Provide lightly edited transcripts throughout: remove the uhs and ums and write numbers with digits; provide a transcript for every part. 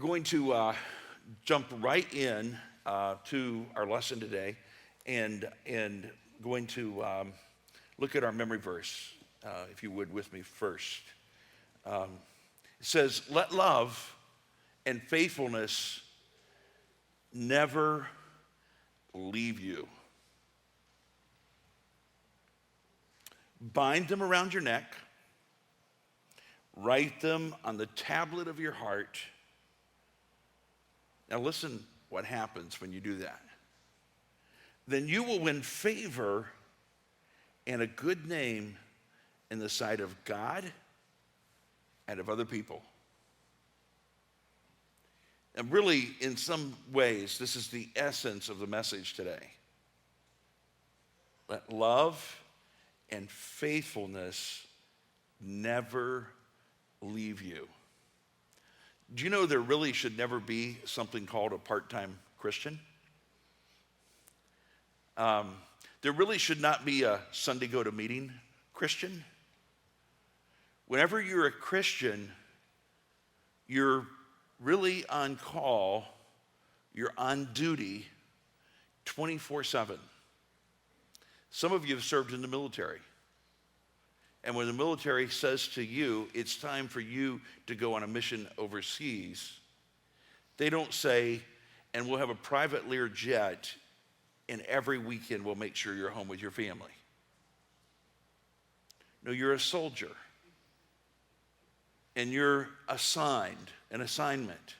We're going to jump right in to our lesson today and going to look at our memory verse, if you would, with me first. It says, let love and faithfulness never leave you. Bind them around your neck. Write them on the tablet of your heart. Now listen what happens when you do that. Then you will win favor and a good name in the sight of God and of other people. And really, in some ways, this is the essence of the message today. Let love and faithfulness never leave you. Do you know there really should never be something called a part-time Christian? There really should not be a Sunday go-to-meeting Christian. Whenever you're a Christian, you're really on call, you're on duty 24/7. Some of you have served in the military. And when the military says to you, it's time for you to go on a mission overseas, they don't say, and we'll have a private Lear jet, and every weekend we'll make sure you're home with your family. No, you're a soldier. And you're assigned an assignment.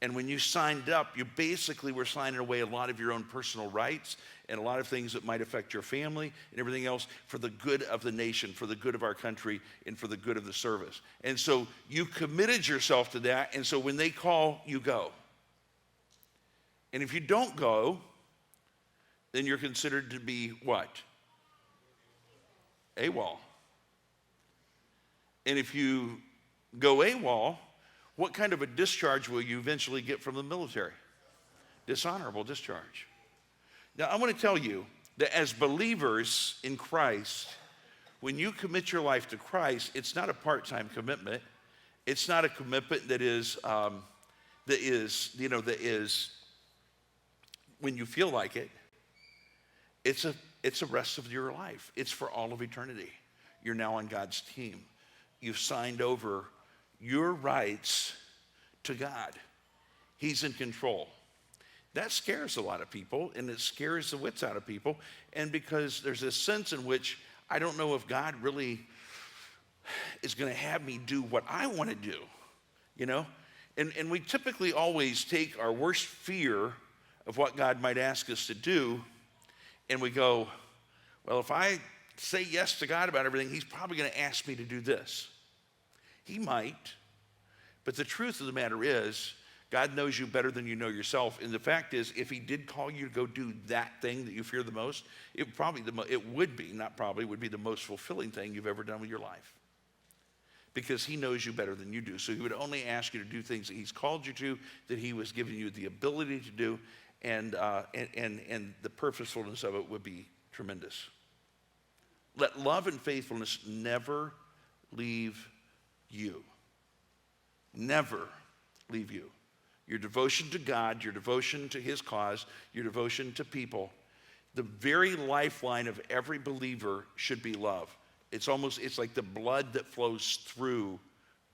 And when you signed up, you basically were signing away a lot of your own personal rights and a lot of things that might affect your family and everything else for the good of the nation, for the good of our country, and for the good of the service. And so you committed yourself to that, and so when they call, you go. And if you don't go, then you're considered to be what? AWOL. And if you go AWOL, what kind of a discharge will you eventually get from the military? Dishonorable discharge. Now, I want to tell you that as believers in Christ, when you commit your life to Christ, it's not a part-time commitment. It's not a commitment that is when you feel like it. It's a rest of your life. It's for all of eternity. You're now on God's team. You've signed over your rights to God. He's in control. That scares a lot of people, and it scares the wits out of people. And because there's a sense in which I don't know if God really is going to have me do what I want to do, you know? And we typically always take our worst fear of what God might ask us to do, and we go, well, if I say yes to God about everything, he's probably going to ask me to do this. He might, but the truth of the matter is, God knows you better than you know yourself. And the fact is, if he did call you to go do that thing that you fear the most, it would be the most fulfilling thing you've ever done with your life. Because he knows you better than you do. So he would only ask you to do things that he's called you to, that he was giving you the ability to do, and the purposefulness of it would be tremendous. Let love and faithfulness never leave you. Never leave you. Your devotion to God, your devotion to his cause, your devotion to people, the very lifeline of every believer should be love. It's like the blood that flows through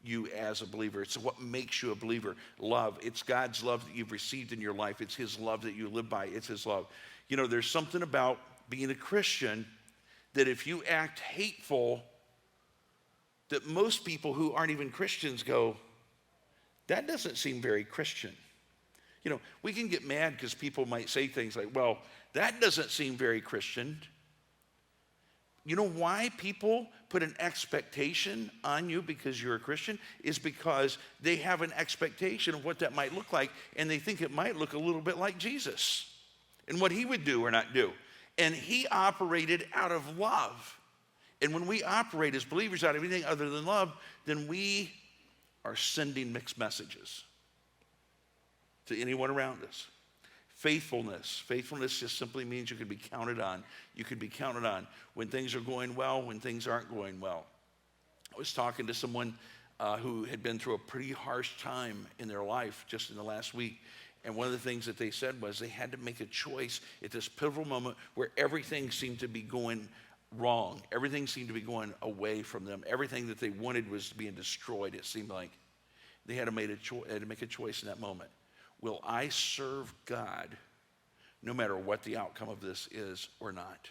you as a believer. It's what makes you a believer. Love. It's God's love that you've received in your life. It's his love that you live by. It's his love. You know, there's something about being a Christian that if you act hateful, that most people who aren't even Christians go, that doesn't seem very Christian. You know, we can get mad because people might say things like, well, that doesn't seem very Christian. You know why people put an expectation on you because you're a Christian? Is because they have an expectation of what that might look like, and they think it might look a little bit like Jesus and what he would do or not do. And he operated out of love. And when we operate as believers out of anything other than love, then we are sending mixed messages to anyone around us. Faithfulness. Faithfulness just simply means you can be counted on. You can be counted on when things are going well, when things aren't going well. I was talking to someone who had been through a pretty harsh time in their life just in the last week. And one of the things that they said was they had to make a choice at this pivotal moment where everything seemed to be going wrong. Everything seemed to be going away from them. Everything that they wanted was being destroyed, it seemed like. They had to make a choice in that moment. Will I serve God no matter what the outcome of this is or not?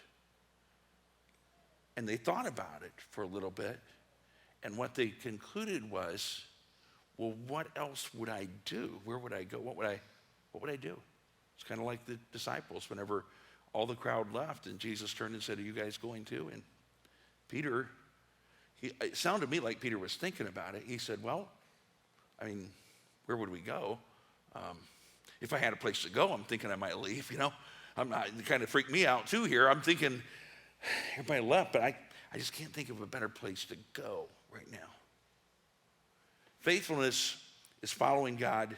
And they thought about it for a little bit. And what they concluded was, well, what else would I do? Where would I go? What would I do? It's kind of like the disciples whenever all the crowd left and Jesus turned and said, are you guys going too? And Peter, it sounded to me like Peter was thinking about it. He said, well, I mean, where would we go? If I had a place to go, I'm thinking I might leave, you know. I'm not, it kind of freaked me out too here. I'm thinking, everybody left, but I just can't think of a better place to go right now. Faithfulness is following God,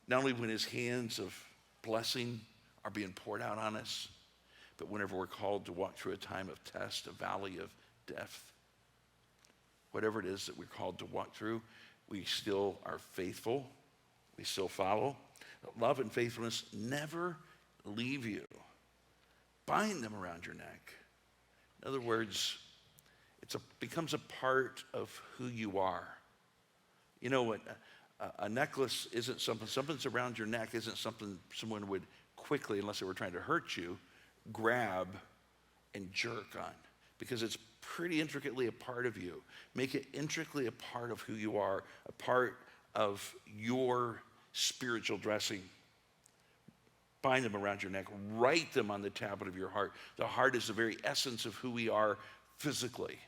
not only when his hands of blessing are being poured out on us, but whenever we're called to walk through a time of test, a valley of death. Whatever it is that we're called to walk through, we still are faithful. We still follow. Love and faithfulness never leave you. Bind them around your neck. In other words, it becomes a part of who you are. You know what? A necklace isn't something's around your neck isn't something someone would quickly, unless they were trying to hurt you, grab and jerk on, because it's pretty intricately a part of you. Make it intricately a part of who you are, a part of your spiritual dressing. Bind them around your neck. Write them on the tablet of your heart. The heart is the very essence of who we are physically.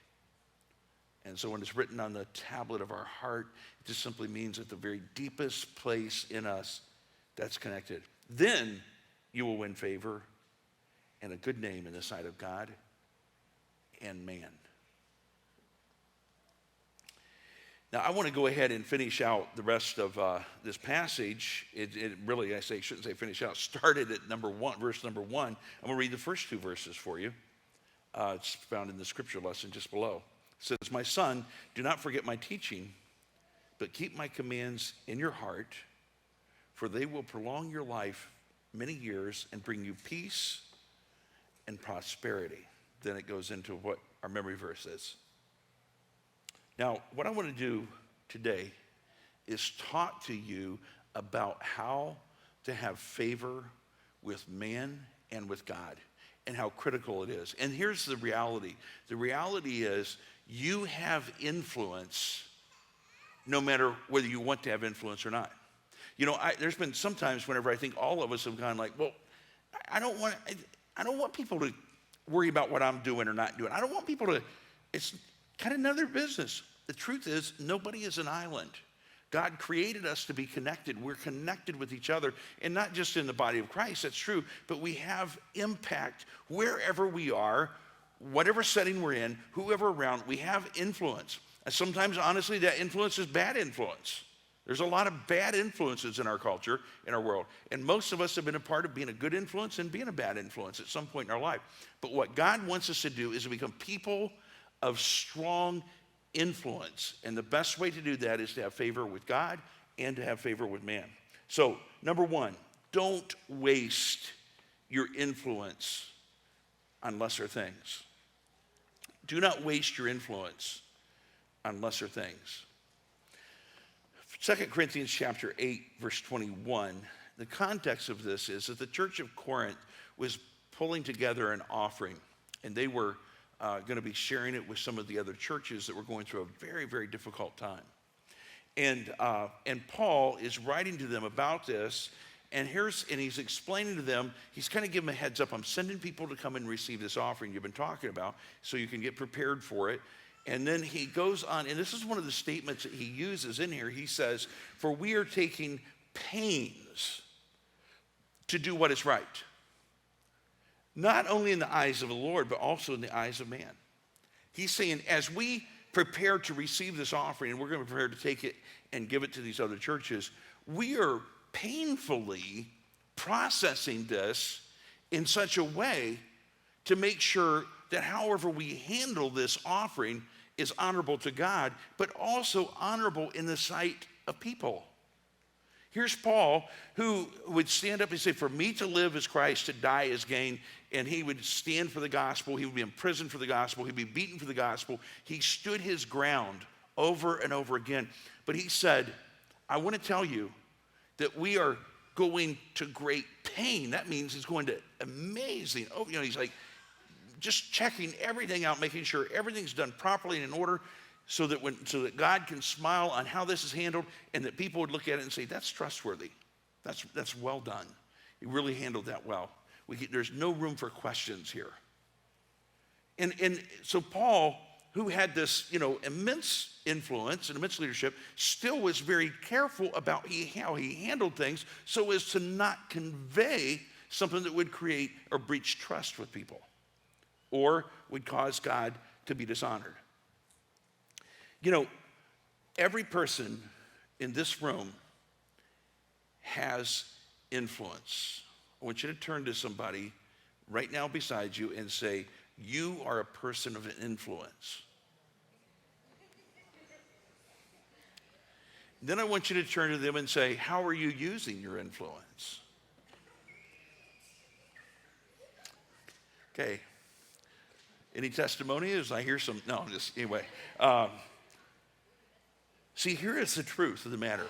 And so when it's written on the tablet of our heart, it just simply means at the very deepest place in us that's connected. Then you will win favor and a good name in the sight of God and man. Now, I want to go ahead and finish out the rest of this passage. It really, shouldn't say finish out, started at verse number 1. I'm going to read the first 2 verses for you. It's found in the scripture lesson just below. It says, my son, do not forget my teaching, but keep my commands in your heart, for they will prolong your life many years and bring you peace and prosperity. Then it goes into what our memory verse is. Now, what I want to do today is talk to you about how to have favor with man and with God and how critical it is. And here's the reality. The reality is you have influence no matter whether you want to have influence or not. You know, there's been some times whenever I think all of us have gone like, well, I don't want people to worry about what I'm doing or not doing. I don't want people to, it's kind of none of their business. The truth is, nobody is an island. God created us to be connected. We're connected with each other, and not just in the body of Christ, that's true, but we have impact wherever we are, whatever setting we're in, whoever around, we have influence. And sometimes, honestly, that influence is bad influence. There's a lot of bad influences in our culture, in our world. And most of us have been a part of being a good influence and being a bad influence at some point in our life. But what God wants us to do is to become people of strong influence. And the best way to do that is to have favor with God and to have favor with man. So, number 1, don't waste your influence on lesser things. Do not waste your influence on lesser things. 2 Corinthians chapter 8, verse 21, the context of this is that the church of Corinth was pulling together an offering, and they were going to be sharing it with some of the other churches that were going through a very, very difficult time. And Paul is writing to them about this, and he's explaining to them, he's kind of giving them a heads up, I'm sending people to come and receive this offering you've been talking about so you can get prepared for it. And then he goes on, and this is one of the statements that he uses in here. He says, for we are taking pains to do what is right, not only in the eyes of the Lord, but also in the eyes of man. He's saying, as we prepare to receive this offering, and we're going to prepare to take it and give it to these other churches, we are painfully processing this in such a way to make sure that however we handle this offering is honorable to God, but also honorable in the sight of people. Here's Paul, who would stand up and say, for me to live is Christ, to die is gain. And he would stand for the gospel. He would be in prison for the gospel. He'd be beaten for the gospel. He stood his ground over and over again. But he said, I want to tell you that we are going to great pain. That means he's going to amazing. Oh, he's like just checking everything out, making sure everything's done properly and in order, so that God can smile on how this is handled, and that people would look at it and say, that's trustworthy. That's well done. He really handled that well. There's no room for questions here. And so Paul, who had this immense influence and immense leadership, still was very careful about how he handled things so as to not convey something that would create or breach trust with people or would cause God to be dishonored. Every person in this room has influence. I want you to turn to somebody right now beside you and say, you are a person of influence. Then I want you to turn to them and say, how are you using your influence? Okay. Any testimonies? I hear some. No, anyway. See, here is the truth of the matter.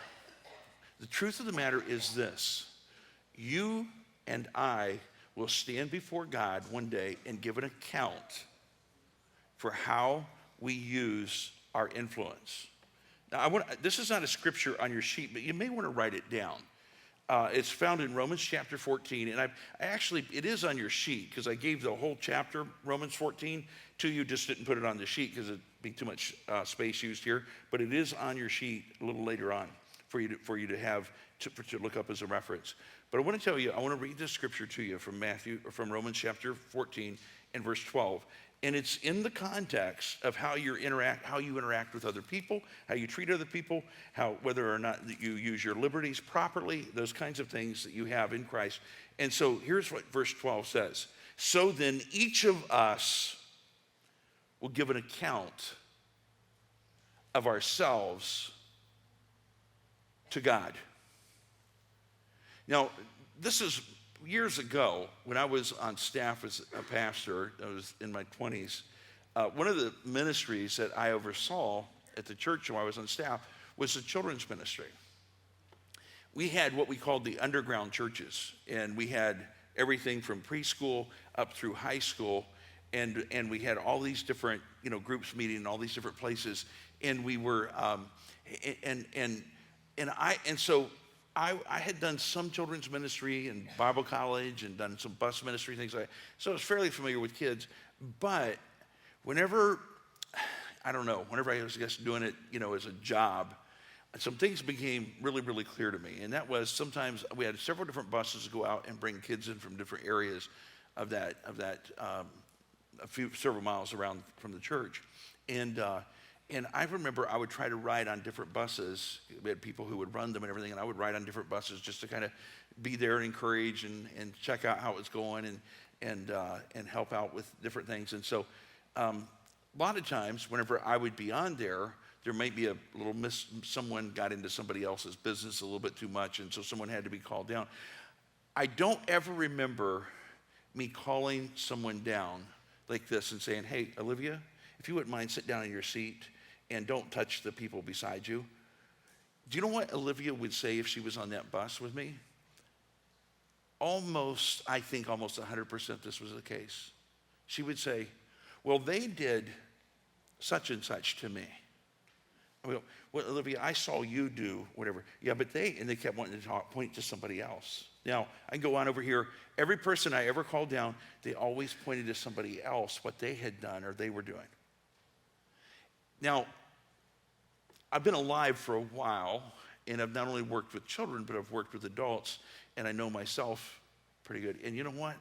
The truth of the matter is this. You and I will stand before God one day and give an account for how we use our influence. Now, this is not a scripture on your sheet, but you may want to write it down. It's found in Romans chapter 14, and it is on your sheet because I gave the whole chapter, Romans 14, to you, just didn't put it on the sheet because it'd be too much space used here, but it is on your sheet a little later on for you to have to look up as a reference. But I want to tell you, I want to read this scripture to you from Romans chapter 14 and verse 12. And it's in the context of how you interact with other people, how you treat other people, whether or not that you use your liberties properly, those kinds of things that you have in Christ. And so here's what verse 12 says. So then each of us will give an account of ourselves to God. Now, this is years ago, when I was on staff as a pastor, I was in my 20s, one of the ministries that I oversaw at the church while I was on staff was the children's ministry. We had what we called the underground churches, and we had everything from preschool up through high school, and we had all these different groups meeting in all these different places, and we were so I had done some children's ministry and Bible college and done some bus ministry, things like that. So I was fairly familiar with kids. But whenever I was doing it, as a job, some things became really, really clear to me. And that was sometimes we had several different buses go out and bring kids in from different areas of that several miles around from the church. And I remember I would try to ride on different buses. We had people who would run them and everything, and I would ride on different buses just to kind of be there and encourage and check out how it's going and help out with different things. And so a lot of times, whenever I would be on there might be a little someone got into somebody else's business a little bit too much, and so someone had to be called down. I don't ever remember me calling someone down like this and saying, hey, Olivia, if you wouldn't mind, sit down in your seat and don't touch the people beside you. Do you know what Olivia would say if she was on that bus with me? I think almost 100% this was the case. She would say, well, they did such and such to me. I go, well, Olivia, I saw you do whatever. Yeah, but they kept wanting to point to somebody else. Now, I can go on over here. Every person I ever called down, they always pointed to somebody else, what they had done or they were doing. Now, I've been alive for a while, and I've not only worked with children, but I've worked with adults, and I know myself pretty good. And you know what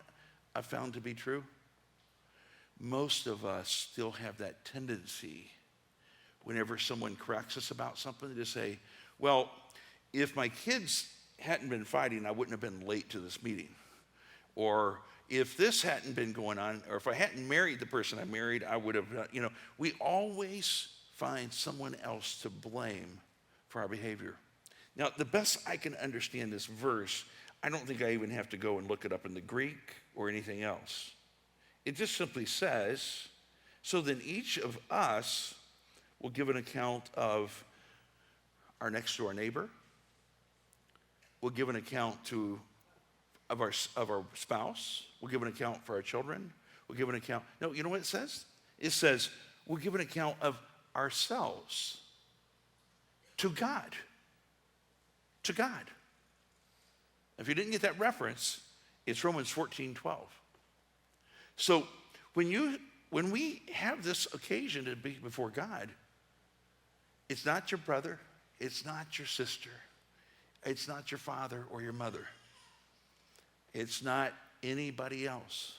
I've found to be true? Most of us still have that tendency whenever someone corrects us about something to say, well, if my kids hadn't been fighting, I wouldn't have been late to this meeting. Or if this hadn't been going on, or if I hadn't married the person I married, I would have, we always find someone else to blame for our behavior. Now, the best I can understand this verse, I don't think I even have to go and look it up in the Greek or anything else. It just simply says, so then each of us will give an account of our next door neighbor. We'll give an account of our spouse. We'll give an account for our children. We'll give an account. No, you know what it says? It says we'll give an account of ourselves to God. To God. If you didn't get that reference, it's Romans 14:12. So when we have this occasion to be before God, it's not your brother, it's not your sister, it's not your father or your mother. It's not anybody else.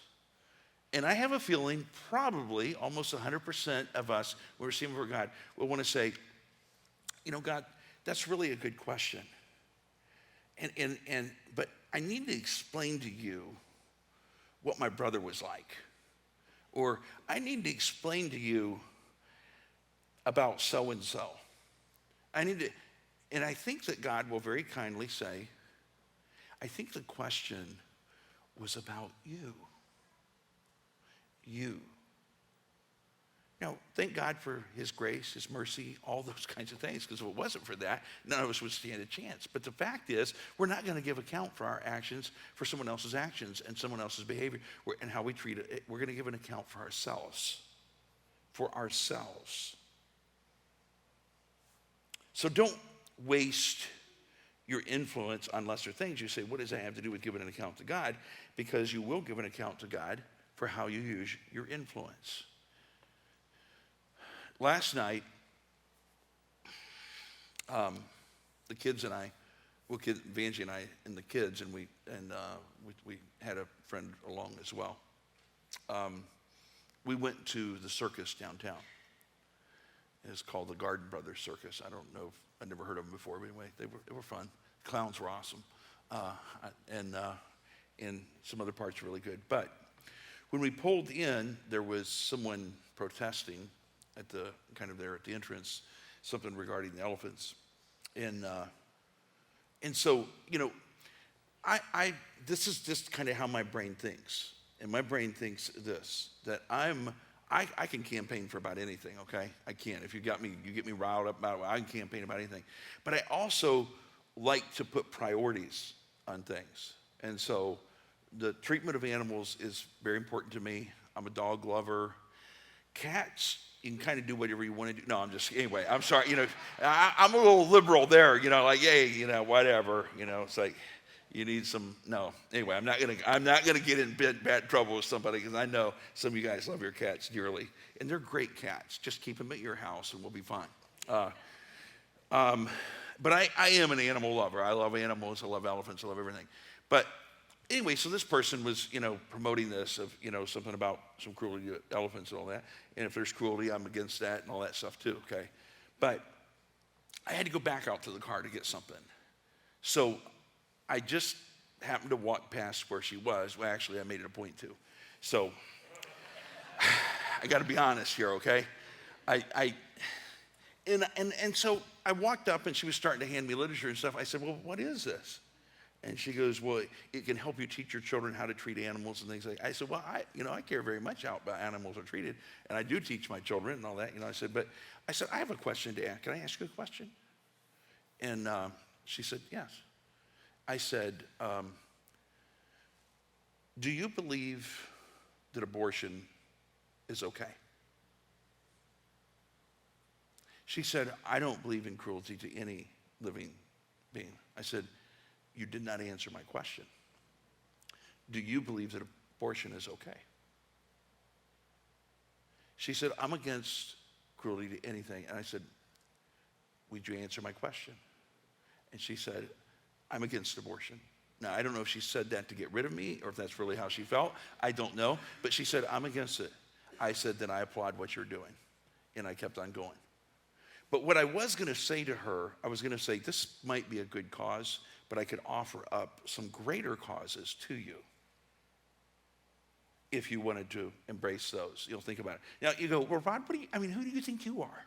And I have a feeling probably almost 100% of us, when we're seeing before God, will want to say, God, that's really a good question. But I need to explain to you what my brother was like. Or I need to explain to you about so-and-so. And I think that God will very kindly say, I think the question was about you. You. Now, thank God for his grace, his mercy, all those kinds of things, because if it wasn't for that, none of us would stand a chance. But the fact is, we're not going to give account for our actions, for someone else's actions and someone else's behavior, and how we treat it. We're going to give an account for ourselves. For ourselves. So don't waste your influence on lesser things. You say, what does that have to do with giving an account to God? Because you will give an account to God for how you use your influence. Last night, the kids and I, Vanjie and I and the kids, and we had a friend along as well. We went to the circus downtown. It's called the Garden Brothers Circus. I don't know, I've never heard of them before, but anyway, they were fun. Clowns were awesome, and some other parts really good. But when we pulled in, there was someone protesting at the there at the entrance, something regarding the elephants, and so I this is just kind of how my brain thinks, and my brain thinks this, that I can campaign for about anything, okay? I can. If you get me riled up about it, I can campaign about anything. But I also like to put priorities on things, and so the treatment of animals is very important to me. I'm a dog lover. Cats, you can kind of do whatever you want to do. No, anyway, I'm sorry. I'm a little liberal there, like, hey, whatever, it's like, you need some, no. Anyway, I'm not gonna get in bad trouble with somebody, because I know some of you guys love your cats dearly. And they're great cats. Just keep them at your house and we'll be fine. But I am an animal lover. I love animals, I love elephants, I love everything. But anyway, so this person was, promoting this of, something about some cruelty to elephants and all that. And if there's cruelty, I'm against that and all that stuff too, okay? But I had to go back out to the car to get something. So I just happened to walk past where she was. Well, actually, I made it a point to. So I got to be honest here, okay? And so I walked up and she was starting to hand me literature and stuff. I said, well, what is this? And she goes, well, it can help you teach your children how to treat animals and things like that. I said, well, I care very much how animals are treated, and I do teach my children and all that. I said, I have a question to ask. Can I ask you a question? And she said, yes. I said, do you believe that abortion is okay? She said, I don't believe in cruelty to any living being. I said, you did not answer my question. Do you believe that abortion is okay? She said, I'm against cruelty to anything. And I said, would you answer my question? And she said, I'm against abortion. Now, I don't know if she said that to get rid of me or if that's really how she felt. I don't know. But she said, I'm against it. I said, then I applaud what you're doing. And I kept on going. But what I was going to say to her, I was going to say, this might be a good cause, but I could offer up some greater causes to you. if you wanted to embrace those. You'll think about it. Now you go, well, Rod, who do you think you are?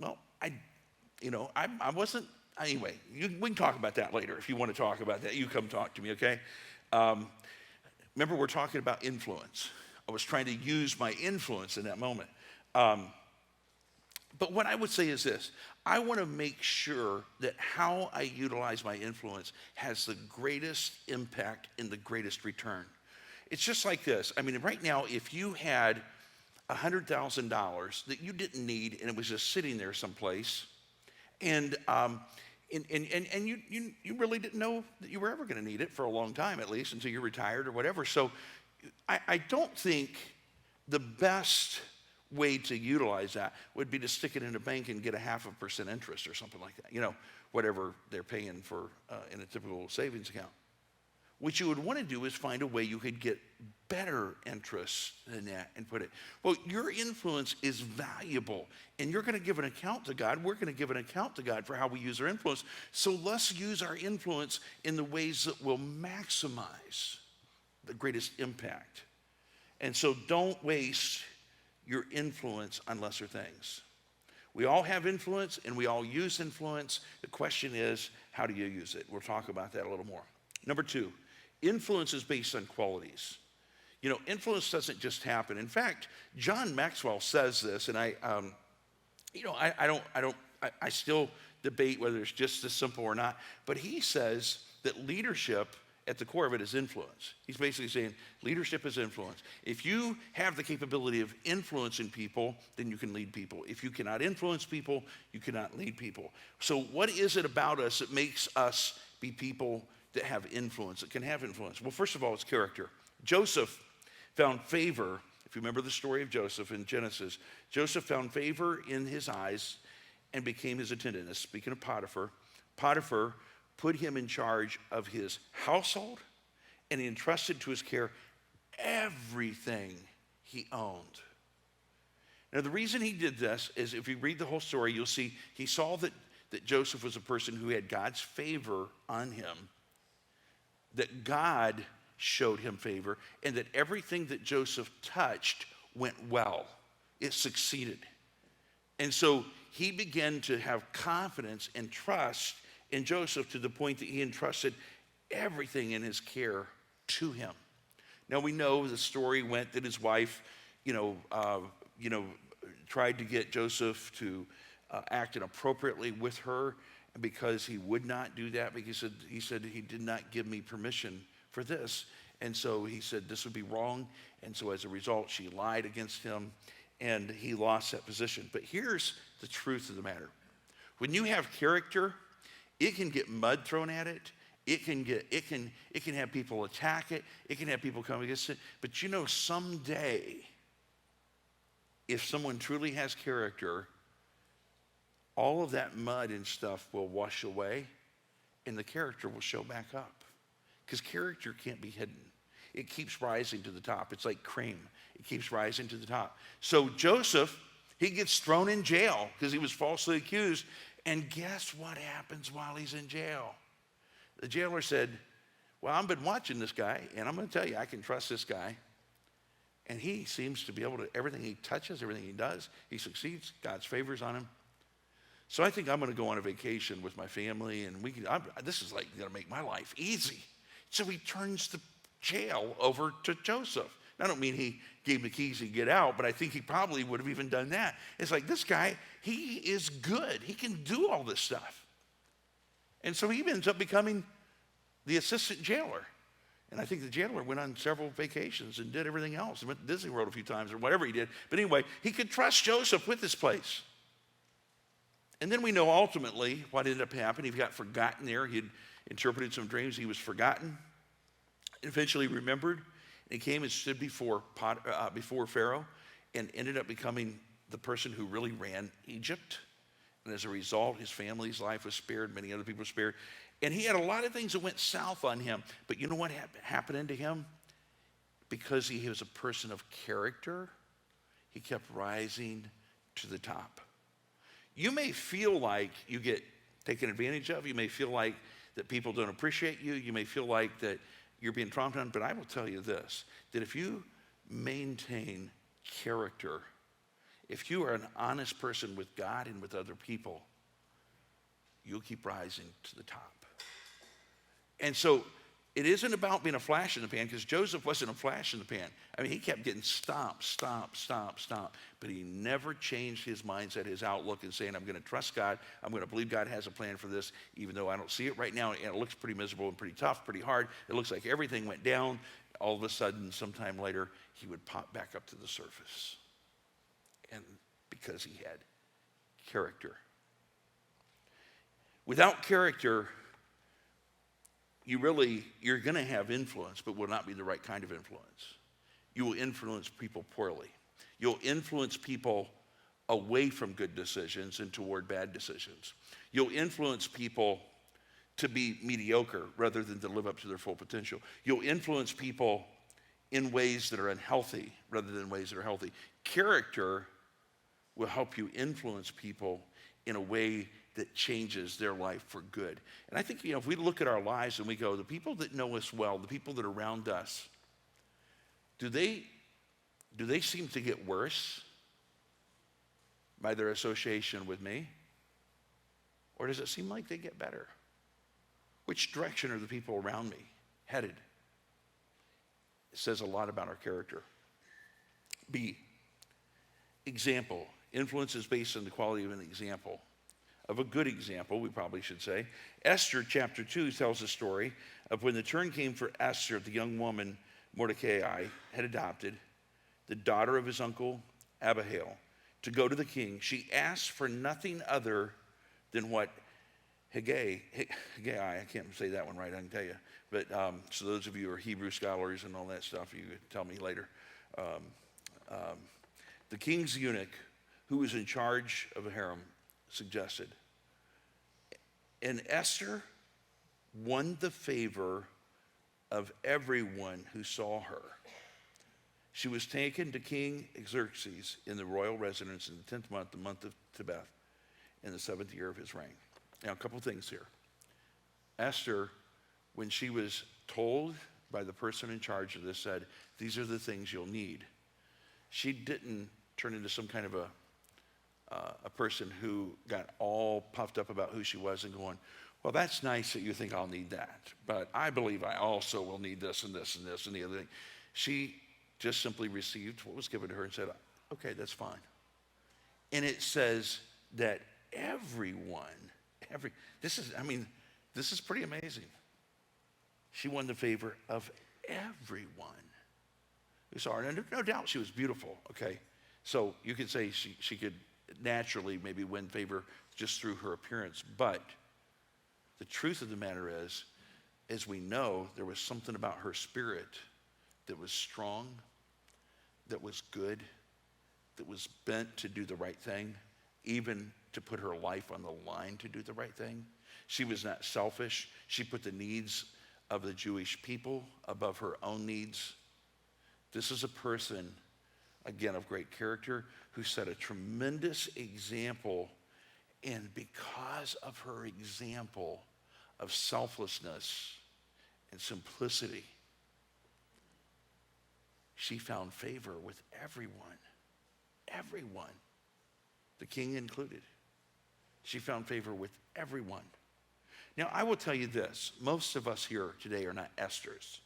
Well, I wasn't, anyway, we can talk about that later. If you want to talk about that, you come talk to me, okay? Remember, we're talking about influence. I was trying to use my influence in that moment. But what I would say is this. I want to make sure that how I utilize my influence has the greatest impact and the greatest return. It's just like this. Right now, if you had $100,000 that you didn't need and it was just sitting there someplace, and you really didn't know that you were ever going to need it for a long time, at least until you're retired or whatever. So I don't think the best way to utilize that would be to stick it in a bank and get a 0.5% interest or something like that, whatever they're paying for in a typical savings account. What you would want to do is find a way you could get better interest than that and put it. Well, your influence is valuable, and you're going to give an account to God. We're going to give an account to God for how we use our influence. So let's use our influence in the ways that will maximize the greatest impact. And so don't waste your influence on lesser things. We all have influence, and we all use influence. The question is, how do you use it? We'll talk about that a little more. Number 2, influence is based on qualities. Influence doesn't just happen. In fact, John Maxwell says this, and I still debate whether it's just this simple or not, but he says that leadership, at the core of it, is influence. He's basically saying leadership is influence. If you have the capability of influencing people, then you can lead people. If you cannot influence people, you cannot lead people. So what is it about us that makes us be people that have influence, that can have influence? Well, first of all, it's character. Joseph found favor. If you remember the story of Joseph in Genesis, Joseph found favor in his eyes and became his attendant. Now, speaking of Potiphar, Potiphar put him in charge of his household, and he entrusted to his care everything he owned. Now, the reason he did this is, if you read the whole story, you'll see he saw that Joseph was a person who had God's favor on him, that God showed him favor, and that everything that Joseph touched went well. It succeeded. And so he began to have confidence and trust in Joseph to the point that he entrusted everything in his care to him. Now, we know the story went that his wife, tried to get Joseph to act inappropriately with her, and because he would not do that, because he said he did not give me permission for this. And so he said this would be wrong. And so as a result, she lied against him, and he lost that position. But here's the truth of the matter. When you have character, it can get mud thrown at it. It can have people attack it. It can have people come against it. But someday, if someone truly has character, all of that mud and stuff will wash away, and the character will show back up. Because character can't be hidden. It keeps rising to the top. It's like cream. It keeps rising to the top. So Joseph, he gets thrown in jail because he was falsely accused. And guess what happens while he's in jail? The jailer said, well, I've been watching this guy, and I'm going to tell you, I can trust this guy. And he seems to be able to, everything he touches, everything he does, he succeeds. God's favors on him. So I think I'm going to go on a vacation with my family, and this is like going to make my life easy. So he turns the jail over to Joseph. I don't mean he gave him the keys to get out, but I think he probably would have even done that. It's like, this guy, he is good. He can do all this stuff. And so he ends up becoming the assistant jailer. And I think the jailer went on several vacations and did everything else. He went to Disney World a few times or whatever he did. But anyway, he could trust Joseph with this place. And then we know ultimately what ended up happening. He got forgotten there. He had interpreted some dreams. He was forgotten. Eventually remembered. And he came and stood before Pharaoh and ended up becoming the person who really ran Egypt. And as a result, his family's life was spared. Many other people were spared. And he had a lot of things that went south on him. But you know what happened to him? Because he was a person of character, he kept rising to the top. You may feel like you get taken advantage of. You may feel like that people don't appreciate you. You may feel like that you're being traumatized. But I will tell you this, that if you maintain character. If you are an honest person with God and with other people, you'll keep rising to the top. And so it isn't about being a flash in the pan, because Joseph wasn't a flash in the pan. I mean, he kept getting stomped. But he never changed his mindset, his outlook, and saying, I'm going to trust God. I'm going to believe God has a plan for this, even though I don't see it right now. And it looks pretty miserable and pretty tough, pretty hard. It looks like everything went down. All of a sudden, sometime later, he would pop back up to the surface. And because he had character. Without character, you're going to have influence, but will not be the right kind of influence. You will influence people poorly. You'll influence people away from good decisions and toward bad decisions. You'll influence people to be mediocre rather than to live up to their full potential. You'll influence people in ways that are unhealthy rather than ways that are healthy. Character will help you influence people in a way that changes their life for good. And I think, if we look at our lives and we go, the people that know us well, the people that are around us, do they seem to get worse by their association with me? Or does it seem like they get better? Which direction are the people around me headed? It says a lot about our character. B, example. Influence is based on the quality of an example. Of a good example, we probably should say. Esther chapter 2 tells the story of when the turn came for Esther, the young woman Mordecai had adopted, the daughter of his uncle Abihail, to go to the king. She asked for nothing other than what Haggai, I can't say that one right, I can tell you. But so those of you who are Hebrew scholars and all that stuff, you could tell me later. The king's eunuch, who was in charge of a harem, suggested. And Esther won the favor of everyone who saw her. She was taken to King Xerxes in the royal residence in the 10th month, the month of Tebeth, in the 7th year of his reign. Now, a couple things here. Esther, when she was told by the person in charge of this, said, these are the things you'll need. She didn't turn into some kind of a person who got all puffed up about who she was and going, well, that's nice that you think I'll need that, but I believe I also will need this and this and this and the other thing. She just simply received what was given to her and said, okay, that's fine. And it says that this is pretty amazing. She won the favor of everyone who saw her. And no doubt she was beautiful, okay? So you could say she could naturally maybe win favor just through her appearance. But the truth of the matter is, as we know, there was something about her spirit that was strong, that was good, that was bent to do the right thing, even to put her life on the line to do the right thing. She was not selfish. She put the needs of the Jewish people above her own needs. This is a person, again, of great character, who set a tremendous example, and because of her example of selflessness and simplicity, she found favor with everyone, the king included. She found favor with everyone. Now, I will tell you this, most of us here today are not Esthers,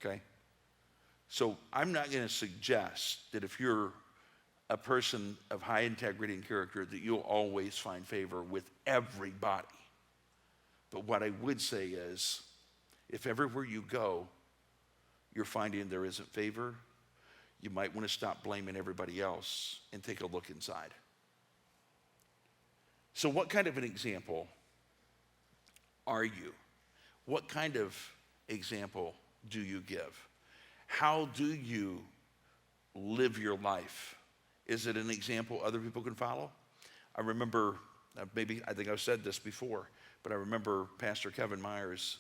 okay? So I'm not going to suggest that if you're a person of high integrity and character that you'll always find favor with everybody. But what I would say is, if everywhere you go, you're finding there isn't favor, you might want to stop blaming everybody else and take a look inside. So what kind of an example are you? What kind of example do you give? How do you live your life? Is it an example other people can follow? I remember, I think I've said this before, but I remember Pastor Kevin Myers,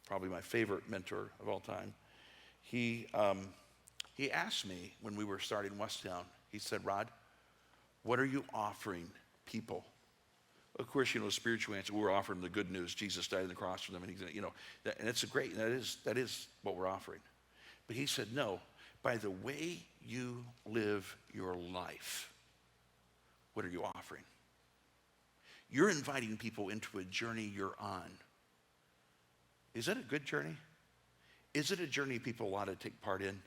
probably my favorite mentor of all time. He asked me when we were starting Westtown, he said, Rod, what are you offering people? Of course, spiritual answer, we're offering the good news. Jesus died on the cross for them, and and it's great, that is what we're offering. But he said, no, by the way you live your life. What are you offering? You're inviting people into a journey you're on. Is it a good journey? Is it a journey people ought to take part in?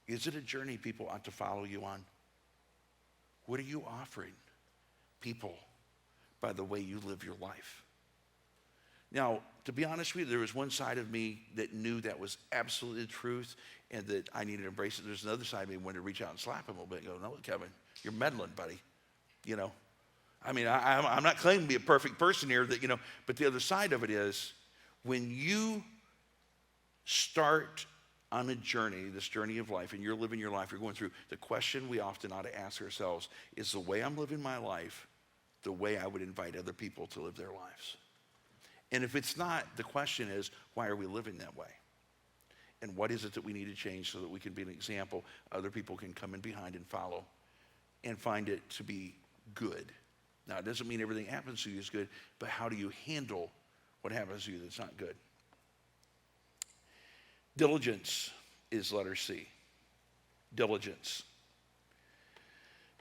Is it a journey people ought to follow you on? What are you offering people by the way you live your life? Now, to be honest with you, there was one side of me that knew that was absolutely the truth and that I needed to embrace it. There's another side of me that wanted to reach out and slap him a little bit and go, no, Kevin, you're meddling, buddy. You know, I mean, I'm not claiming to be a perfect person here, that, you know, but the other side of it is when you start on a journey, this journey of life, and you're living your life, you're going through, the question we often ought to ask ourselves is, the way I'm living my life the way I would invite other people to live their lives? And if it's not, the question is, why are we living that way? And what is it that we need to change so that we can be an example other people can come in behind and follow and find it to be good? Now, it doesn't mean everything happens to you is good, but how do you handle what happens to you that's not good? Diligence is letter C. Diligence.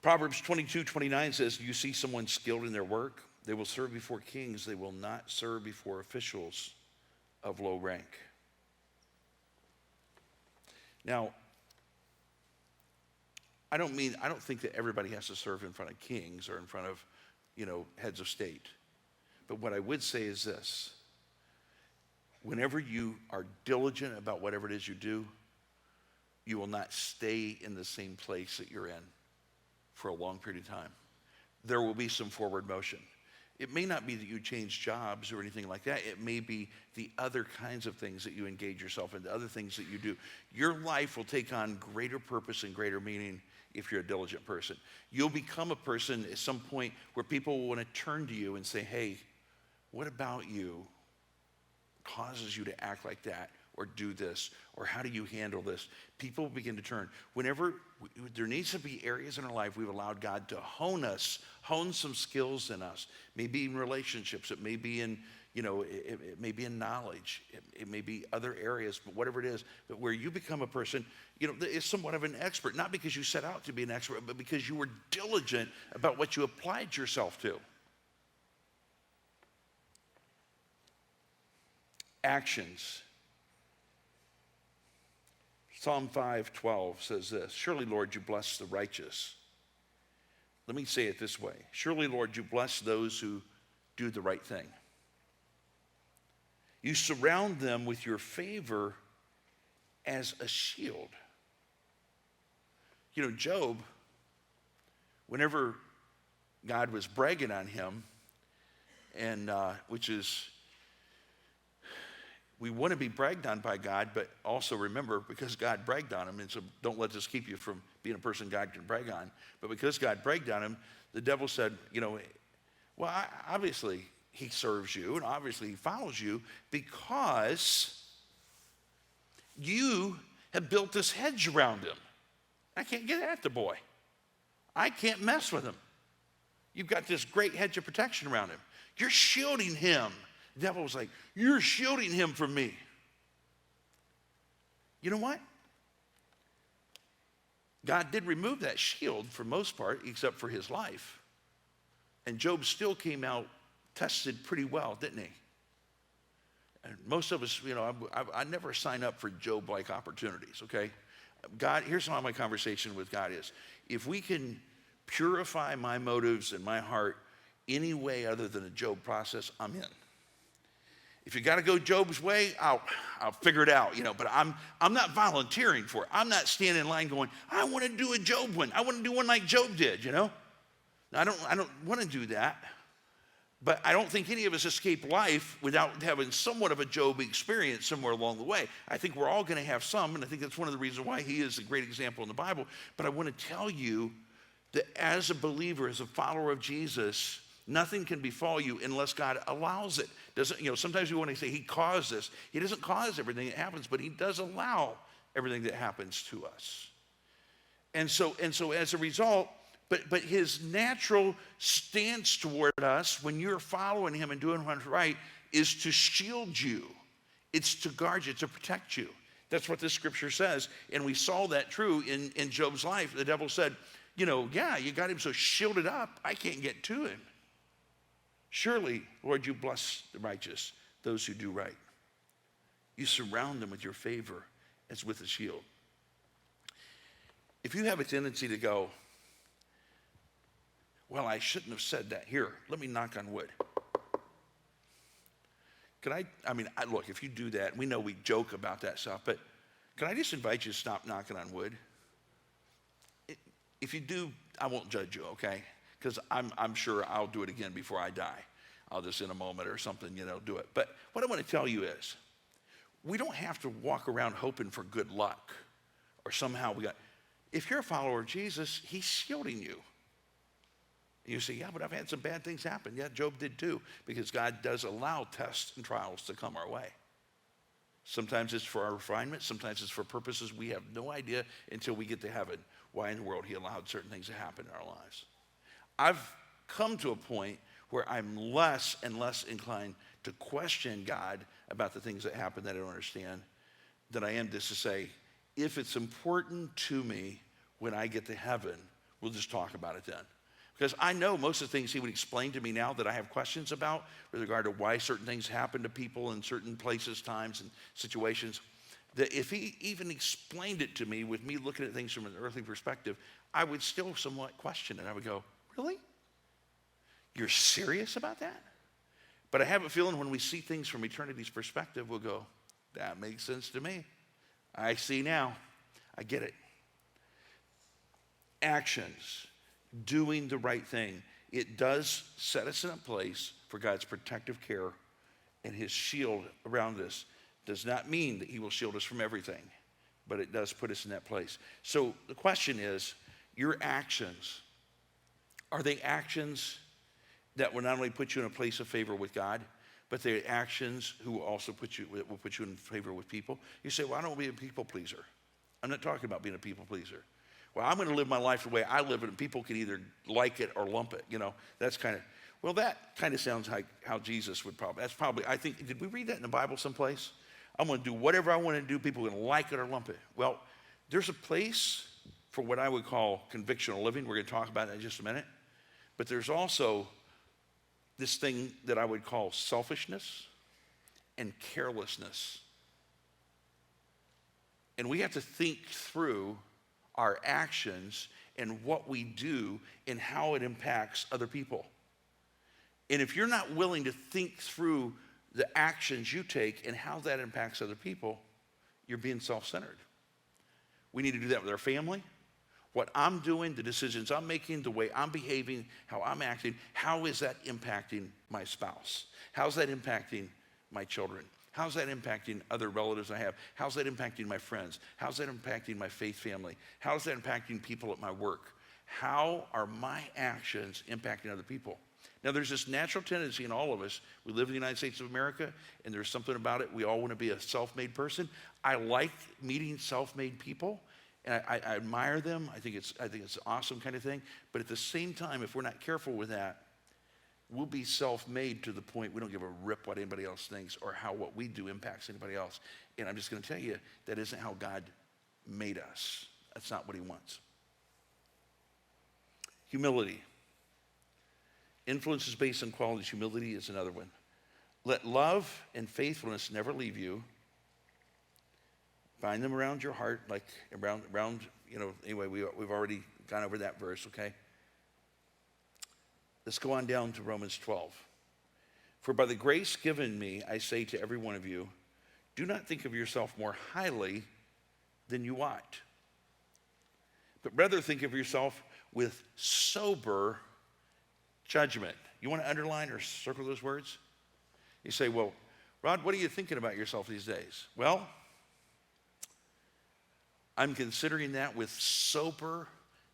Proverbs 22:29 says, you see someone skilled in their work, they will serve before kings, they will not serve before officials of low rank. Now, I don't think that everybody has to serve in front of kings or in front of, heads of state. But what I would say is this: whenever you are diligent about whatever it is you do, you will not stay in the same place that you're in for a long period of time. There will be some forward motion. It may not be that you change jobs or anything like that. It may be the other kinds of things that you engage yourself in, the other things that you do. Your life will take on greater purpose and greater meaning if you're a diligent person. You'll become a person at some point where people will want to turn to you and say, hey, what about you causes you to act like that or do this, or how do you handle this? People begin to turn. Whenever there needs to be areas in our life we've allowed God to hone some skills in us. Maybe in relationships, it may be in, it may be in knowledge, it may be other areas, but whatever it is, but where you become a person, that is somewhat of an expert, not because you set out to be an expert, but because you were diligent about what you applied yourself to. Actions. Psalm 5:12 says this: surely, Lord, you bless the righteous. Let me say it this way: surely, Lord, you bless those who do the right thing. You surround them with your favor as a shield. Job, whenever God was bragging on him, and which is, we want to be bragged on by God, but also remember, because God bragged on him, and so don't let this keep you from being a person God can brag on, but because God bragged on him, the devil said, well, obviously he serves you, and obviously he follows you, because you have built this hedge around him. I can't get at the boy. I can't mess with him. You've got this great hedge of protection around him. You're shielding him. The devil was like, you're shielding him from me. You know what? God did remove that shield for most part, except for his life. And Job still came out tested pretty well, didn't he? And most of us, I never sign up for Job-like opportunities, okay? God, here's how my conversation with God is. If we can purify my motives and my heart any way other than a Job process, I'm in. If you got to go Job's way, I'll figure it out, but I'm not volunteering for it. I'm not standing in line going, I want to do a Job one. I want to do one like Job did, Now, I don't want to do that. But I don't think any of us escape life without having somewhat of a Job experience somewhere along the way. I think we're all going to have some, and I think that's one of the reasons why he is a great example in the Bible. But I want to tell you that as a believer, as a follower of Jesus, nothing can befall you unless God allows it. Sometimes we want to say he caused this. He doesn't cause everything that happens, but he does allow everything that happens to us. And so as a result, but his natural stance toward us when you're following him and doing what's right is to shield you. It's to guard you, to protect you. That's what this scripture says. And we saw that true in Job's life. The devil said, yeah, you got him so shielded up, I can't get to him. Surely, Lord, you bless the righteous, those who do right. You surround them with your favor as with a shield. If you have a tendency to go, well, I shouldn't have said that. Here, let me knock on wood. Look, if you do that, we know we joke about that stuff, but can I just invite you to stop knocking on wood? If you do, I won't judge you, okay? Because I'm sure I'll do it again before I die. I'll just in a moment or something, do it. But what I want to tell you is, we don't have to walk around hoping for good luck or somehow if you're a follower of Jesus, he's shielding you. And you say, yeah, but I've had some bad things happen. Yeah, Job did too, because God does allow tests and trials to come our way. Sometimes it's for our refinement. Sometimes it's for purposes we have no idea until we get to heaven why in the world he allowed certain things to happen in our lives. I've come to a point where I'm less and less inclined to question God about the things that happen that I don't understand than I am just to say, if it's important to me when I get to heaven, we'll just talk about it then. Because I know most of the things he would explain to me now that I have questions about with regard to why certain things happen to people in certain places, times, and situations, that if he even explained it to me with me looking at things from an earthly perspective, I would still somewhat question it. I would go, really? You're serious about that? But I have a feeling when we see things from eternity's perspective, we'll go, that makes sense to me. I see now. I get it. Actions. Doing the right thing. It does set us in a place for God's protective care, and his shield around us does not mean that he will shield us from everything, but it does put us in that place. So the question is, your actions, are they actions that will not only put you in a place of favor with God, but they're actions who will also put you in favor with people? You say, well, I don't want to be a people pleaser. I'm not talking about being a people pleaser. Well, I'm going to live my life the way I live it, and people can either like it or lump it. That's that kind of sounds like how Jesus would I think, did we read that in the Bible someplace? I'm going to do whatever I want to do. People are going to like it or lump it. Well, there's a place for what I would call convictional living. We're going to talk about that in just a minute. But there's also this thing that I would call selfishness and carelessness. And we have to think through our actions and what we do and how it impacts other people. And if you're not willing to think through the actions you take and how that impacts other people, you're being self-centered. We need to do that with our family. What I'm doing, the decisions I'm making, the way I'm behaving, how I'm acting, how is that impacting my spouse? How's that impacting my children? How's that impacting other relatives I have? How's that impacting my friends? How's that impacting my faith family? How's that impacting people at my work? How are my actions impacting other people? Now, there's this natural tendency in all of us. We live in the United States of America, and there's something about it. We all want to be a self-made person. I like meeting self-made people, and I admire them. I think it's an awesome kind of thing. But at the same time, if we're not careful with that, we'll be self-made to the point we don't give a rip what anybody else thinks or how what we do impacts anybody else. And I'm just going to tell you, that isn't how God made us. That's not what he wants. Humility. Influence is based on qualities. Humility is another one. Let love and faithfulness never leave you. Find them around your heart, like around anyway, we've already gone over that verse, okay? Let's go on down to Romans 12. For by the grace given me, I say to every one of you, do not think of yourself more highly than you ought, but rather think of yourself with sober judgment. You want to underline or circle those words? You say, well, Rod, what are you thinking about yourself these days? Well, I'm considering that with sober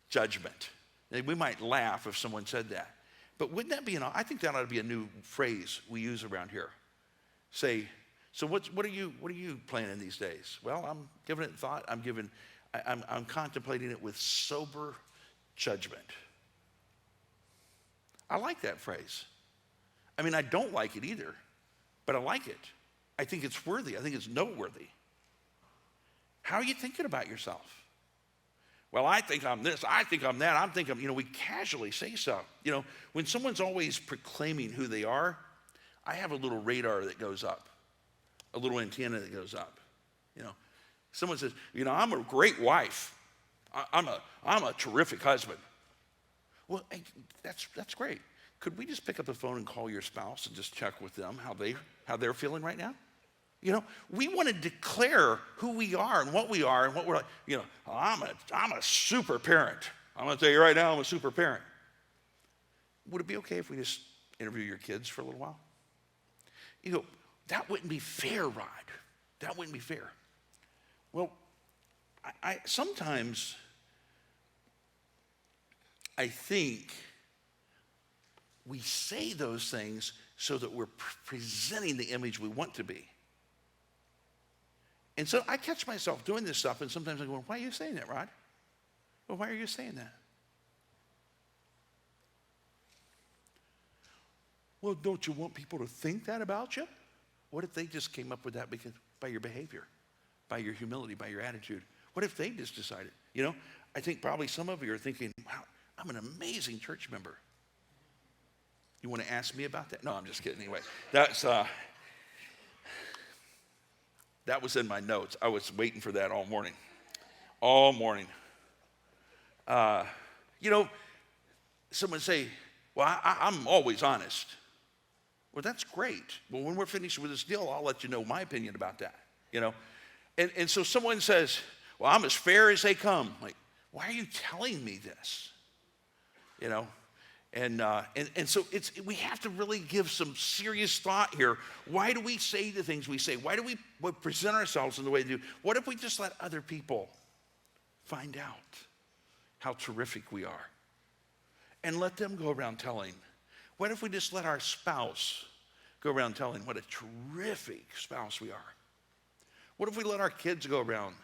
judgment. And we might laugh if someone said that. But wouldn't that be I think that ought to be a new phrase we use around here. Say, so what are you planning these days? Well, I'm giving it thought. I'm contemplating it with sober judgment. I like that phrase. I don't like it either, but I like it. I think it's worthy. I think it's noteworthy. How are you thinking about yourself? Well, I think I'm this, I think I'm that, I'm thinking, we casually say stuff. When someone's always proclaiming who they are, I have a little radar that goes up, a little antenna that goes up. Someone says, I'm a great wife. I'm a terrific husband. Well, hey, that's great. Could we just pick up the phone and call your spouse and just check with them how they're feeling right now? We want to declare who we are and what we're like. I'm a super parent. I'm going to tell you right now, I'm a super parent. Would it be okay if we just interview your kids for a little while? That wouldn't be fair, Rod. That wouldn't be fair. Well, I sometimes I think we say those things so that we're presenting the image we want to be. And so I catch myself doing this stuff, and sometimes I go, why are you saying that, Rod? Well, why are you saying that? Well, don't you want people to think that about you? What if they just came up with that by your behavior, by your humility, by your attitude? What if they just decided? I think probably some of you are thinking, wow, I'm an amazing church member. You want to ask me about that? No, I'm just kidding. Anyway, that was in my notes. I was waiting for that all morning. All morning. Someone say, well, I'm always honest. Well, that's great. Well, when we're finished with this deal, I'll let you know my opinion about that. And so someone says, well, I'm as fair as they come. Like, why are you telling me this? And so we have to really give some serious thought here. Why do we say the things we say? Why do we present ourselves in the way we do? What if we just let other people find out how terrific we are and let them go around telling? What if we just let our spouse go around telling what a terrific spouse we are? What if we let our kids go around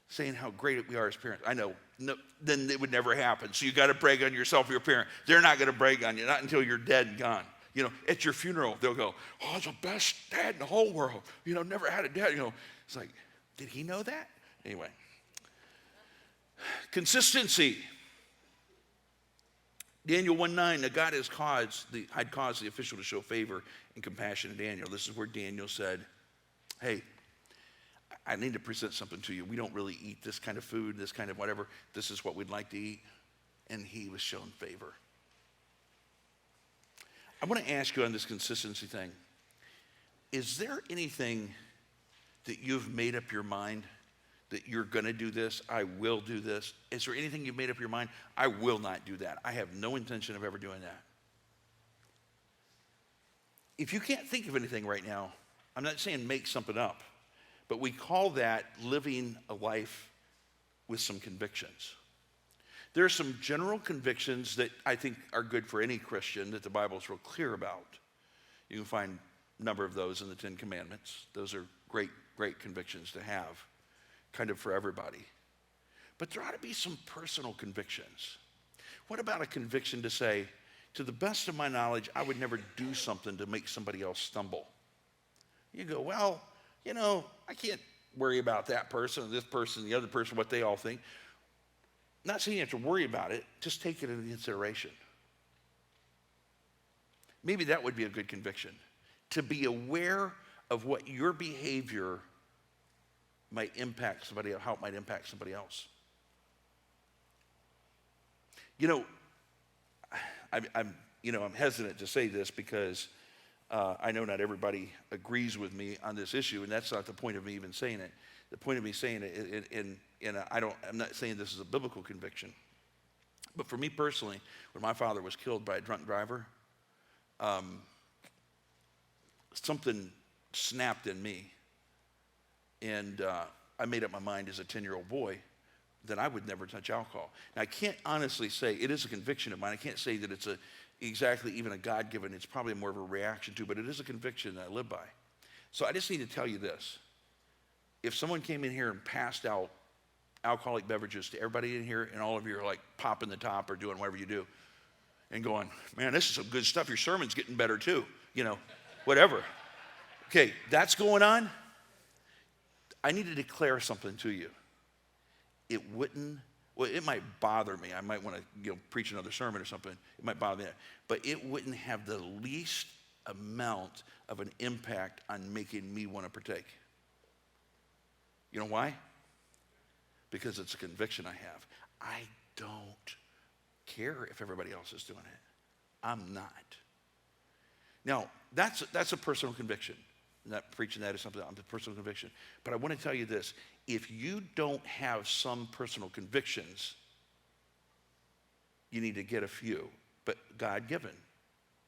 saying how great we are as parents? I know, no, then it would never happen. So you got to brag on yourself, your parent. They're not going to brag on you, not until you're dead and gone. At your funeral, they'll go, oh, it's the best dad in the whole world. Never had a dad. It's like, did he know that? Anyway. Consistency. Daniel 1:9, God had caused the official to show favor and compassion to Daniel. This is where Daniel said, hey, I need to present something to you. We don't really eat this kind of food, this kind of whatever. This is what we'd like to eat. And he was shown favor. I want to ask you on this consistency thing, is there anything that you've made up your mind that you're going to do this? I will do this. Is there anything you've made up your mind? I will not do that. I have no intention of ever doing that. If you can't think of anything right now, I'm not saying make something up, but we call that living a life with some convictions. There are some general convictions that I think are good for any Christian that the Bible is real clear about. You can find a number of those in the 10 Commandments. Those are great, great convictions to have, kind of for everybody. But there ought to be some personal convictions. What about a conviction to say, to the best of my knowledge, I would never do something to make somebody else stumble? You go, well, I can't worry about that person, this person, the other person, what they all think. Not saying you have to worry about it, just take it into consideration. Maybe that would be a good conviction, to be aware of what your behavior might impact somebody, how it might impact somebody else. I'm hesitant to say this because I know not everybody agrees with me on this issue, and that's not the point of me even saying it. The point of me saying it, I'm not saying this is a biblical conviction, but for me personally, when my father was killed by a drunk driver, something snapped in me, and I made up my mind as a 10-year-old boy that I would never touch alcohol. Now, I can't honestly say, it is a conviction of mine. I can't say that it's exactly even a God-given, it's probably more of a reaction to, but it is a conviction that I live by. So I just need to tell you this. If someone came in here and passed out alcoholic beverages to everybody in here, and all of you are like popping the top or doing whatever you do, and going, man, this is some good stuff. Your sermon's getting better too, whatever. Okay, that's going on. I need to declare something to you. It might bother me. I might want to preach another sermon or something. It might bother me. But it wouldn't have the least amount of an impact on making me want to partake. You know why? Because it's a conviction I have. I don't care if everybody else is doing it. I'm not. Now, that's a personal conviction. I'm not preaching that as something, I'm a personal conviction. But I want to tell you this. If you don't have some personal convictions, you need to get a few, but God-given,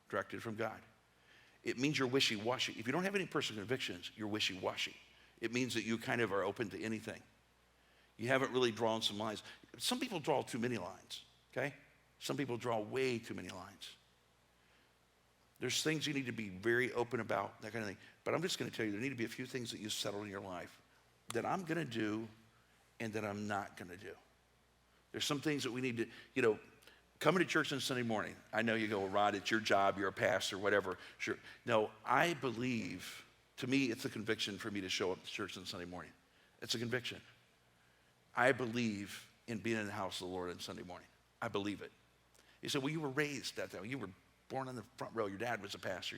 directed from God. It means you're wishy-washy. If you don't have any personal convictions, you're wishy-washy. It means that you kind of are open to anything. You haven't really drawn some lines. Some people draw too many lines, okay? Some people draw way too many lines. There's things you need to be very open about, that kind of thing. But I'm just going to tell you, there need to be a few things that you settle in your life that I'm going to do and that I'm not going to do. There's some things that we need to, coming to church on Sunday morning. I know you go, well, Rod, it's your job, you're a pastor, whatever. Sure. No, I believe, to me, it's a conviction for me to show up to church on Sunday morning. It's a conviction. I believe in being in the house of the Lord on Sunday morning. I believe it. You say, well, you were raised that way. You were born on the front row. Your dad was a pastor.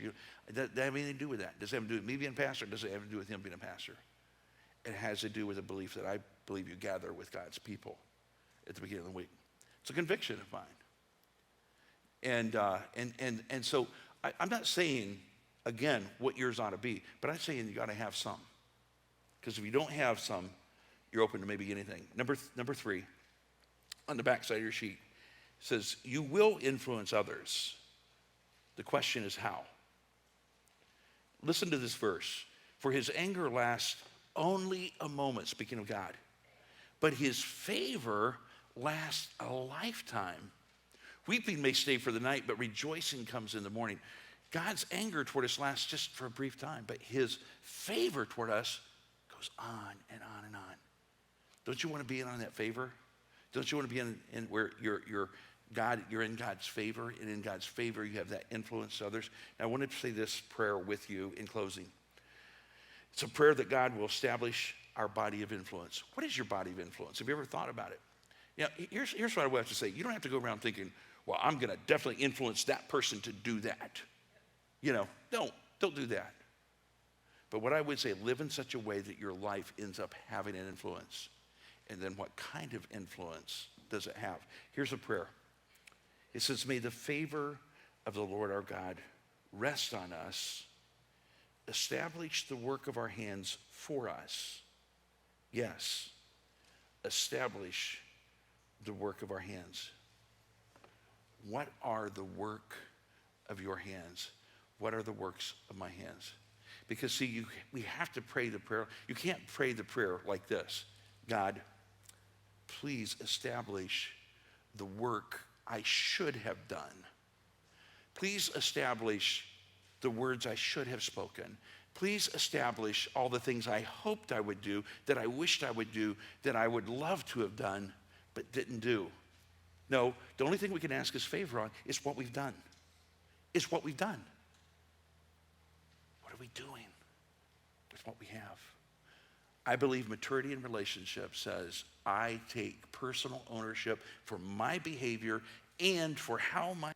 That have anything to do with that? Does it have to do with me being a pastor? Does it have to do with him being a pastor? It has to do with a belief that I believe you gather with God's people at the beginning of the week. It's a conviction of mine. And so I'm not saying, again, what yours ought to be, but I'm saying you got to have some. Because if you don't have some, you're open to maybe anything. Number 3, on the back side of your sheet, says, you will influence others. The question is how? Listen to this verse. For his anger lasts only a moment, speaking of God, but his favor lasts a lifetime. Weeping may stay for the night, but rejoicing comes in the morning. God's anger toward us lasts just for a brief time, but his favor toward us goes on and on and on. Don't you want to be in on that favor? Don't you want to be in where you're in God's favor, and in God's favor you have that influence to others? Now, I want to say this prayer with you in closing. It's a prayer that God will establish our body of influence. What is your body of influence? Have you ever thought about it? Here's what I would have to say. You don't have to go around thinking, well, I'm going to definitely influence that person to do that. Don't do that. But what I would say, live in such a way that your life ends up having an influence. And then what kind of influence does it have? Here's a prayer. It says, may the favor of the Lord our God rest on us, establish the work of our hands for us. Yes, establish the work of our hands. What are the work of your hands? What are the works of my hands? Because see, we have to pray the prayer. You can't pray the prayer like this. God, please establish the work I should have done. Please establish the words I should have spoken. Please establish all the things I hoped I would do, that I wished I would do, that I would love to have done, but didn't do. No, the only thing we can ask his favor on is what we've done. It's what we've done. What are we doing with what we have? I believe maturity in relationship says, I take personal ownership for my behavior and for how my